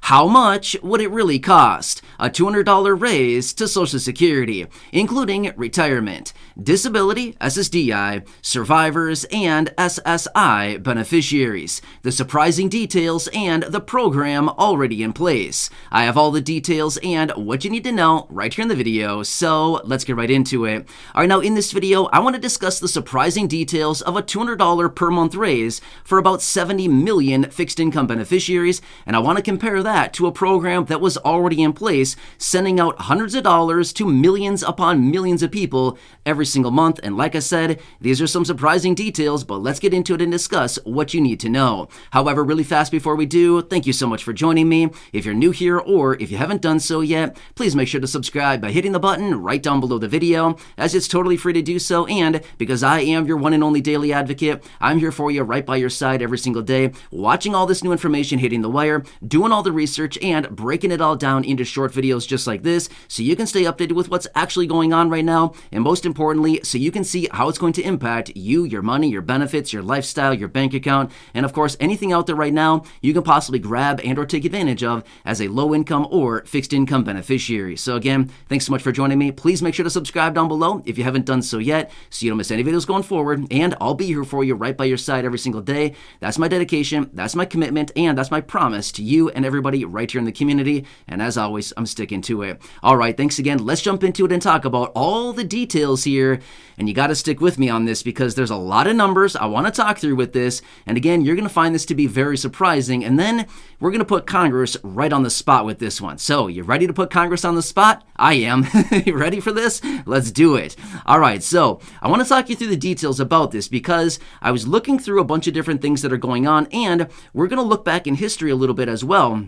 How much would it really cost? A $200 raise to Social Security, including retirement, disability, SSDI, survivors, and SSI beneficiaries. The surprising details and the program already in place. I have all the details and what you need to know right here in the video, so let's get right into it. All right, now in this video, I want to discuss the surprising details of a $200 per month raise for about 70 million fixed income beneficiaries, and I want to compare that to a program that was already in place, sending out hundreds of dollars to millions upon millions of people every single month. And like I said, these are some surprising details, but let's get into it and discuss what you need to know. However, really fast before we do, thank you so much for joining me. If you're new here or if you haven't done so yet, please make sure to subscribe by hitting the button right down below the video, as it's totally free to do so. And because I am your one and only daily advocate, I'm here for you right by your side every single day, watching all this new information hitting the wire, doing all the research, and breaking it all down into short videos just like this, so you can stay updated with what's actually going on right now, and most importantly, so you can see how it's going to impact you, your money, your benefits, your lifestyle, your bank account, and of course anything out there right now you can possibly grab and or take advantage of as a low income or fixed income beneficiary. So again, thanks so much for joining me. Please make sure to subscribe down below if you haven't done so yet, so you don't miss any videos going forward, and I'll be here for you right by your side every single day. That's my dedication, that's my commitment, and that's my promise to you and everybody right here in the community, and as always, I'm sticking to it. All right, thanks again. Let's jump into it and talk about all the details here, and you got to stick with me on this because there's a lot of numbers I want to talk through with this, and again, you're going to find this to be very surprising, and then we're going to put Congress right on the spot with this one. So, you ready to put Congress on the spot? I am. You ready for this? Let's do it. All right, so I want to talk you through the details about this because I was looking through a bunch of different things that are going on, and we're going to look back in history a little bit as well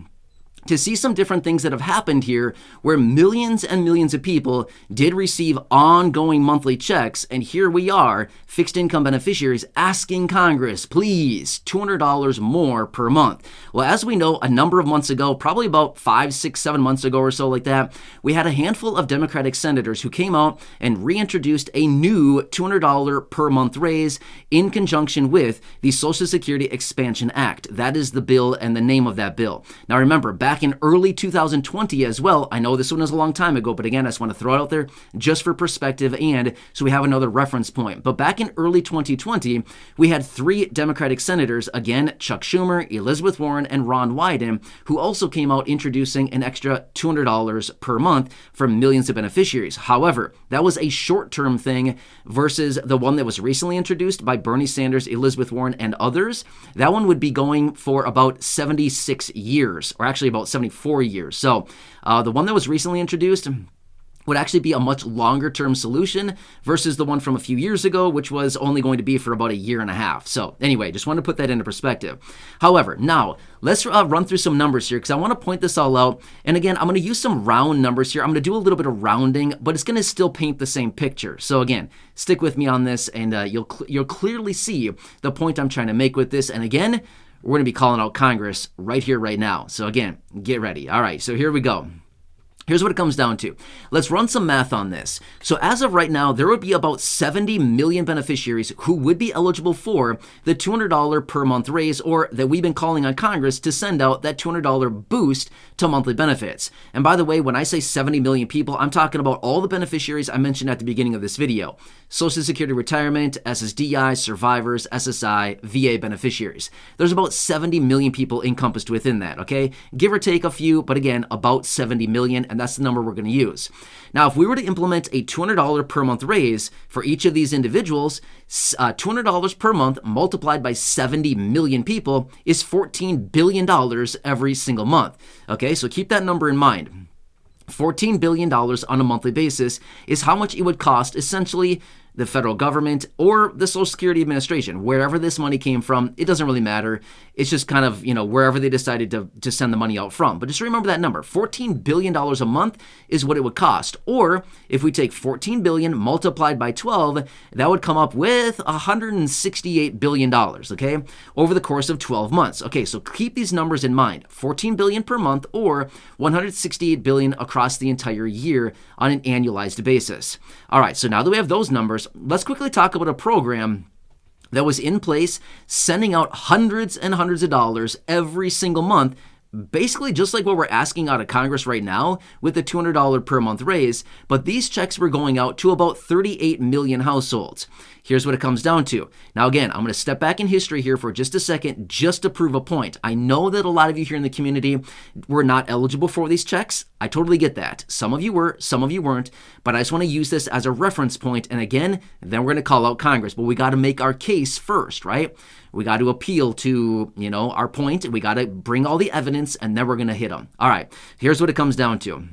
to see some different things that have happened here where millions and millions of people did receive ongoing monthly checks, and here we are, fixed income beneficiaries asking Congress, please, $200 more per month. Well, as we know, a number of months ago, probably about 5, 6, 7 months ago or so like that, we had a handful of Democratic senators who came out and reintroduced a new $200 per month raise in conjunction with the Social Security Expansion Act. That is the bill and the name of that bill. Now remember, back in early 2020 as well, I know this one is a long time ago, but again, I just want to throw it out there just for perspective and so we have another reference point. But back in early 2020, we had 3 Democratic senators, again, Chuck Schumer, Elizabeth Warren, and Ron Wyden, who also came out introducing an extra $200 per month for millions of beneficiaries. However, that was a short-term thing versus the one that was recently introduced by Bernie Sanders, Elizabeth Warren, and others. That one would be going for about 76 years, or actually about 74 years. So the one that was recently introduced would actually be a much longer term solution versus the one from a few years ago, which was only going to be for about a year and a half. So anyway, just want to put that into perspective. However, now let's run through some numbers here because I want to point this all out. And again, I'm going to use some round numbers here. I'm going to do a little bit of rounding, but it's going to still paint the same picture. So again, stick with me on this and you'll clearly see the point I'm trying to make with this. And again, we're going to be calling out Congress right here, right now. So again, get ready. All right, so here we go. Here's what it comes down to. Let's run some math on this. So as of right now, there would be about 70 million beneficiaries who would be eligible for the $200 per month raise, or that we've been calling on Congress to send out that $200 boost to monthly benefits. And by the way, when I say 70 million people, I'm talking about all the beneficiaries I mentioned at the beginning of this video. Social Security retirement, SSDI, survivors, SSI, VA beneficiaries. There's about 70 million people encompassed within that, okay? Give or take a few, but again, about 70 million, and that's the number we're going to use. Now, if we were to implement a $200 per month raise for each of these individuals, $200 per month multiplied by 70 million people is $14 billion every single month. Okay, so keep that number in mind. $14 billion on a monthly basis is how much it would cost essentially the federal government or the Social Security Administration, wherever this money came from. It doesn't really matter. It's just kind of, wherever they decided to send the money out from. But just remember that number, $14 billion a month is what it would cost. Or if we take $14 billion multiplied by 12, that would come up with $168 billion, okay, over the course of 12 months. Okay, so keep these numbers in mind, $14 billion per month or $168 billion across the entire year on an annualized basis. All right, so now that we have those numbers, let's quickly talk about a program that was in place, sending out hundreds and hundreds of dollars every single month basically just like what we're asking out of Congress right now with the $200 per month raise, but these checks were going out to about 38 million households. Here's what it comes down to. Now, again, I'm going to step back in history here for just a second just to prove a point. I know that a lot of you here in the community were not eligible for these checks. I totally get that. Some of you were, some of you weren't, but I just want to use this as a reference point. And again, then we're going to call out Congress, but we got to make our case first, right? We got to appeal to, our point. We got to bring all the evidence, and then we're going to hit them. All right, here's what it comes down to.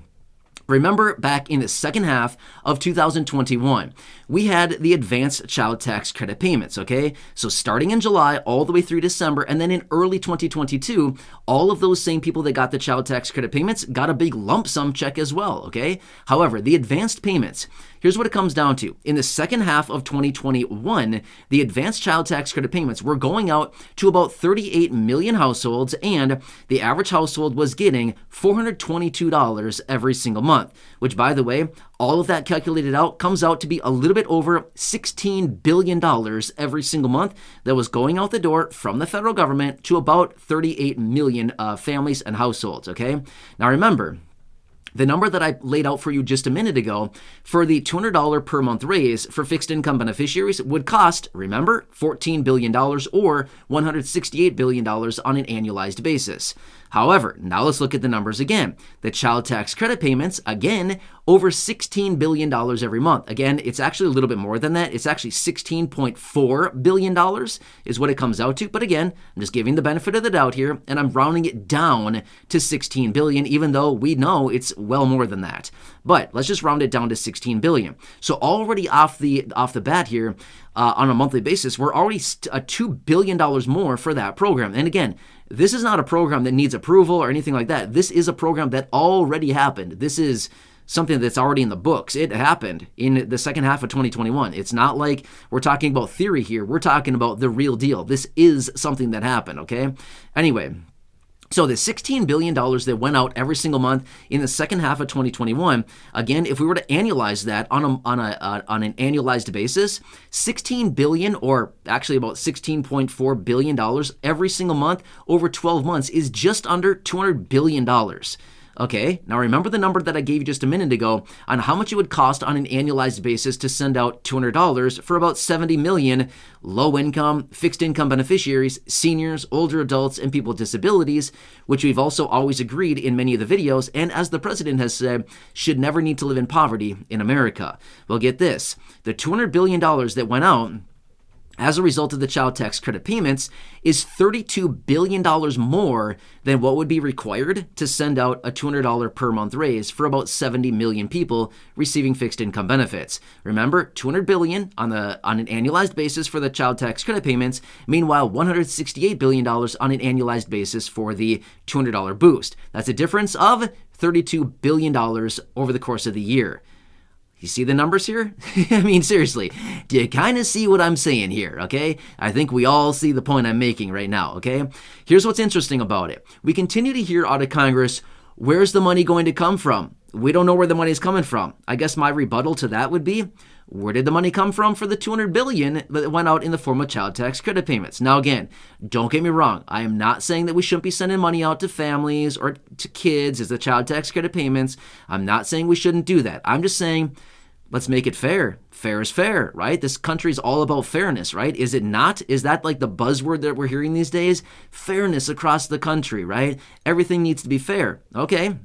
Remember back in the second half of 2021, we had the advanced child tax credit payments, okay? So starting in July all the way through December, and then in early 2022, all of those same people that got the child tax credit payments got a big lump sum check as well, okay? However, the advanced payments, here's what it comes down to. In the second half of 2021, the advanced child tax credit payments were going out to about 38 million households, and the average household was getting $422 every single month, which, by the way, all of that calculated out comes out to be a little bit over $16 billion every single month that was going out the door from the federal government to about 38 million families and households, okay? Now remember, the number that I laid out for you just a minute ago for the $200 per month raise for fixed income beneficiaries would cost, remember, $14 billion or $168 billion on an annualized basis. However, now let's look at the numbers again. The child tax credit payments, again, over $16 billion every month. Again, it's actually a little bit more than that. It's actually $16.4 billion is what it comes out to. But again, I'm just giving the benefit of the doubt here, and I'm rounding it down to $16 billion, even though we know it's well more than that. But let's just round it down to $16 billion. So already off the bat here, on a monthly basis, we're already $2 billion more for that program. And again, this is not a program that needs approval or anything like that. This is a program that already happened. This is something that's already in the books. It happened in the second half of 2021. It's not like we're talking about theory here. We're talking about the real deal. This is something that happened, okay? Anyway, so the $16 billion that went out every single month in the second half of 2021, again, if we were to annualize that on an annualized basis, $16 billion, or actually about $16.4 billion every single month over 12 months is just under $200 billion. Okay, now remember the number that I gave you just a minute ago on how much it would cost on an annualized basis to send out $200 for about 70 million low-income, fixed-income beneficiaries, seniors, older adults, and people with disabilities, which we've also always agreed in many of the videos, and as the president has said, should never need to live in poverty in America. Well, get this. The $200 billion that went out as a result of the child tax credit payments is $32 billion more than what would be required to send out a $200 per month raise for about 70 million people receiving fixed income benefits. Remember, $200 billion on an annualized basis for the child tax credit payments, meanwhile $168 billion on an annualized basis for the $200 boost. That's a difference of $32 billion over the course of the year. You see the numbers here? I mean, seriously, do you kind of see what I'm saying here, okay? I think we all see the point I'm making right now, okay? Here's what's interesting about it. We continue to hear out of Congress, where's the money going to come from? We don't know where the money's coming from. I guess my rebuttal to that would be, where did the money come from for the $200 billion that went out in the form of child tax credit payments? Now again, don't get me wrong. I am not saying that we shouldn't be sending money out to families or to kids as the child tax credit payments. I'm not saying we shouldn't do that. I'm just saying, let's make it fair. Fair is fair, right? This country's all about fairness, right? Is it not? Is that like the buzzword that we're hearing these days? Fairness across the country, right? Everything needs to be fair. Okay,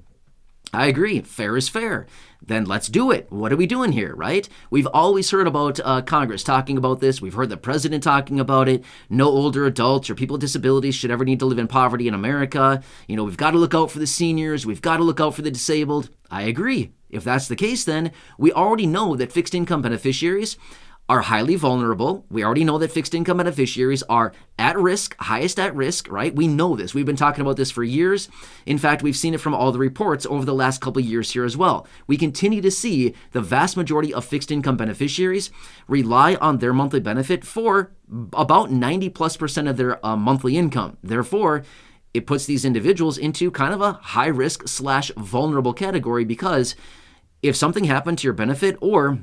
I agree. Fair is fair. Then let's do it. What are we doing here, right? We've always heard about Congress talking about this. We've heard the president talking about it. No older adults or people with disabilities should ever need to live in poverty in America. You know, we've got to look out for the seniors. We've got to look out for the disabled. I agree. If that's the case, then we already know that fixed income beneficiaries are highly vulnerable. We already know that fixed income beneficiaries are at risk, highest at risk, right? We know this. We've been talking about this for years. In fact, we've seen it from all the reports over the last couple of years here as well. We continue to see the vast majority of fixed income beneficiaries rely on their monthly benefit for about 90+% of their monthly income. Therefore, it puts these individuals into kind of a high risk / vulnerable category, because if something happened to your benefit, or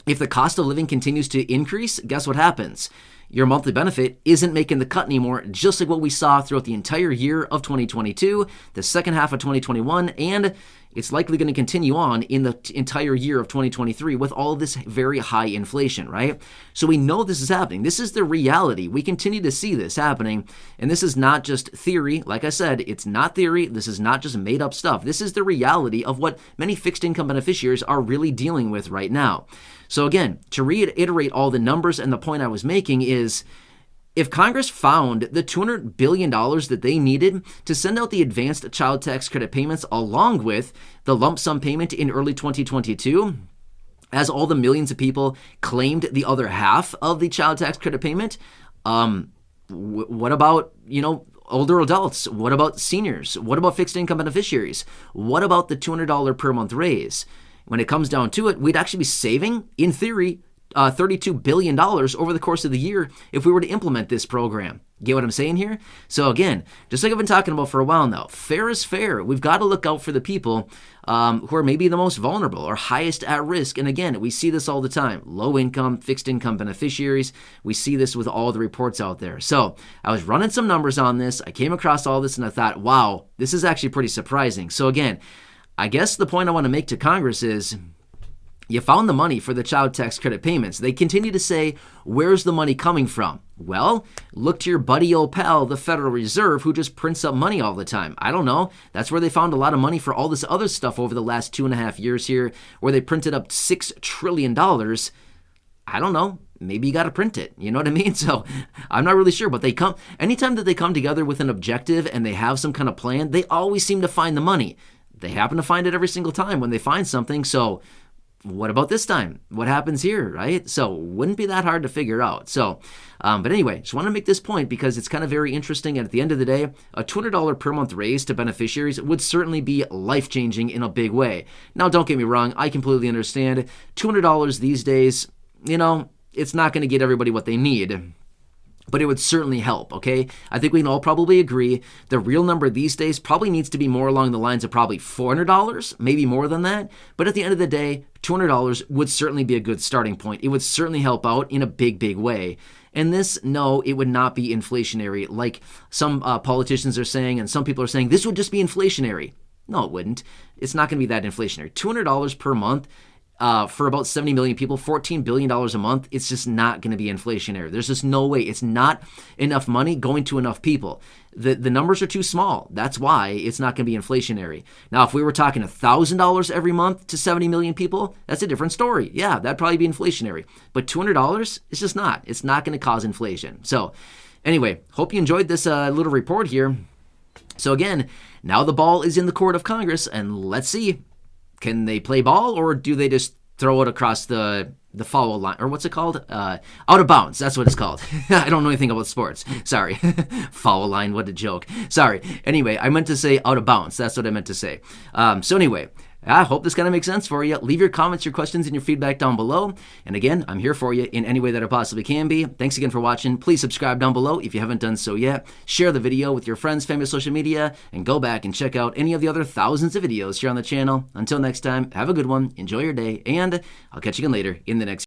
if the cost of living continues to increase, guess what happens? your monthly benefit isn't making the cut anymore, just like what we saw throughout the entire year of 2022, the second half of 2021, and it's likely going to continue on in the entire year of 2023 with all of this very high inflation, right? So we know this is happening. This is the reality. We continue to see this happening, and this is not just theory. Like I said, it's not theory. This is not just made up stuff. This is the reality of what many fixed income beneficiaries are really dealing with right now. So again, to reiterate all the numbers, and the point I was making is, if Congress found the $200 billion that they needed to send out the advanced child tax credit payments along with the lump sum payment in early 2022, as all the millions of people claimed the other half of the child tax credit payment, what about, older adults? What about seniors? What about fixed income beneficiaries? What about the $200 per month raise? When it comes down to it, we'd actually be saving, in theory, $32 billion over the course of the year if we were to implement this program. Get what I'm saying here? So again, just like I've been talking about for a while now, fair is fair. We've got to look out for the people who are maybe the most vulnerable or highest at risk. And again, we see this all the time. Low income, fixed income beneficiaries. We see this with all the reports out there. So I was running some numbers on this. I came across all this and I thought, wow, this is actually pretty surprising. So again, I guess the point I want to make to Congress is, you found the money for the child tax credit payments. They continue to say, where's the money coming from? Well, look to your buddy old pal, the Federal Reserve, who just prints up money all the time. I don't know. That's where they found a lot of money for all this other stuff over the last 2.5 years here, where they printed up $6 trillion. I don't know. Maybe you got to print it. You know what I mean? So I'm not really sure, but anytime that they come together with an objective and they have some kind of plan, they always seem to find the money. They happen to find it every single time when they find something. So what about this time? What happens here, right? So wouldn't be that hard to figure out. So, but anyway, just want to make this point because it's kind of very interesting. And at the end of the day, a $200 per month raise to beneficiaries would certainly be life-changing in a big way. Now, don't get me wrong. I completely understand. $200 these days, it's not going to get everybody what they need, but it would certainly help, okay? I think we can all probably agree the real number these days probably needs to be more along the lines of probably $400, maybe more than that. But at the end of the day, $200 would certainly be a good starting point. It would certainly help out in a big, big way. And this, no, it would not be inflationary like some politicians are saying, and some people are saying this would just be inflationary. No, it wouldn't. It's not going to be that inflationary. $200 per month for about 70 million people, $14 billion a month, it's just not going to be inflationary. There's just no way. It's not enough money going to enough people. The numbers are too small. That's why it's not going to be inflationary. Now, if we were talking $1,000 every month to 70 million people, that's a different story. Yeah, that'd probably be inflationary. But $200, it's just not. It's not going to cause inflation. So anyway, hope you enjoyed this little report here. So again, now the ball is in the court of Congress, and let's see. Can they play ball, or do they just throw it across the foul line, or what's it called? Out of bounds. That's what it's called. I don't know anything about sports. Sorry. Foul line. What a joke. Sorry. Anyway, I meant to say out of bounds. That's what I meant to say. So anyway, I hope this kind of makes sense for you. Leave your comments, your questions, and your feedback down below. And again, I'm here for you in any way that I possibly can be. Thanks again for watching. Please subscribe down below if you haven't done so yet. Share the video with your friends, family, social media, and go back and check out any of the other thousands of videos here on the channel. Until next time, have a good one, enjoy your day, and I'll catch you again later in the next